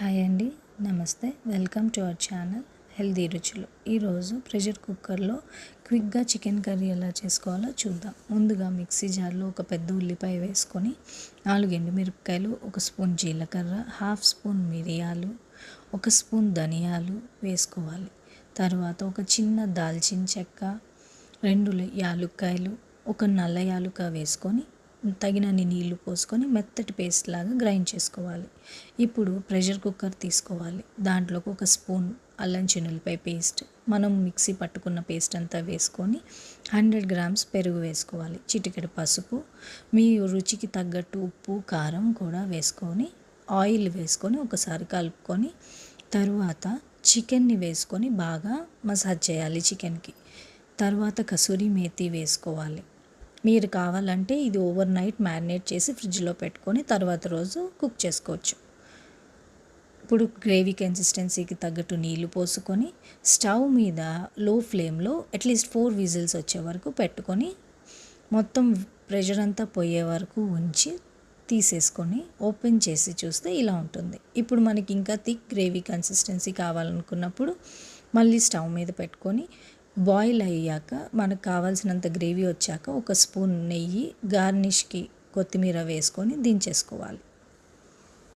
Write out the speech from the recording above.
Hi అండి, నమస్తే. Welcome to our channel healthy రుచులు. ఈరోజు ప్రెషర్ కుక్కర్లో క్విక్గా చికెన్ కర్రీ ఎలా చేసుకోవాలో చూద్దాం. ముందుగా మిక్సీ జార్లో ఒక పెద్ద ఉల్లిపాయ వేసుకొని 4 ఎండుమిరపకాయలు, 1 స్పూన్ జీలకర్ర, హాఫ్ స్పూన్ మిరియాలు, 1 స్పూన్ ధనియాలు వేసుకోవాలి. తర్వాత ఒక చిన్న దాల్చిన చెక్క, 2 యాలుక్కాయలు, 1 నల్ల యాలుక వేసుకొని తగినన్ని నీళ్లు పోసుకొని మెత్తటి పేస్ట్ లాగా గ్రైండ్ చేసుకోవాలి. ఇప్పుడు ప్రెషర్ కుక్కర్ తీసుకోవాలి. దాంట్లోకి 1 స్పూన్ అల్లం చిన్నులపాయ పేస్ట్, మనం మిక్సీ పట్టుకున్న పేస్ట్ అంతా వేసుకొని 100 గ్రామ్స్ పెరుగు వేసుకోవాలి. చిటికెడు పసుపు, మీ రుచికి తగ్గట్టు ఉప్పు, కారం కూడా వేసుకొని ఆయిల్ వేసుకొని ఒకసారి కలుపుకొని తరువాత చికెన్ని వేసుకొని బాగా మసాజ్ చేయాలి చికెన్కి. తర్వాత కసూరి మేతి వేసుకోవాలి. మీరు కావాలంటే ఇది ఓవర్ నైట్ మ్యారినేట్ చేసి ఫ్రిడ్జ్లో పెట్టుకొని తర్వాత రోజు కుక్ చేసుకోవచ్చు. ఇప్పుడు గ్రేవీ కన్సిస్టెన్సీకి తగ్గట్టు నీళ్లు పోసుకొని స్టవ్ మీద లో ఫ్లేమ్లో అట్లీస్ట్ 4 విజిల్స్ వచ్చే వరకు పెట్టుకొని మొత్తం ప్రెషర్ అంతా పోయే వరకు ఉంచి తీసేసుకొని ఓపెన్ చేసి చూస్తే ఇలా ఉంటుంది. ఇప్పుడు మనకి ఇంకా థిక్ గ్రేవీ కన్సిస్టెన్సీ కావాలనుకున్నప్పుడు మళ్ళీ స్టవ్ మీద పెట్టుకొని బాయిల్ అయ్యాక మనకు కావాల్సినంత గ్రేవీ వచ్చాక 1 స్పూన్ నెయ్యి, గార్నిష్కి కొత్తిమీర వేసుకొని దించేసుకోవాలి.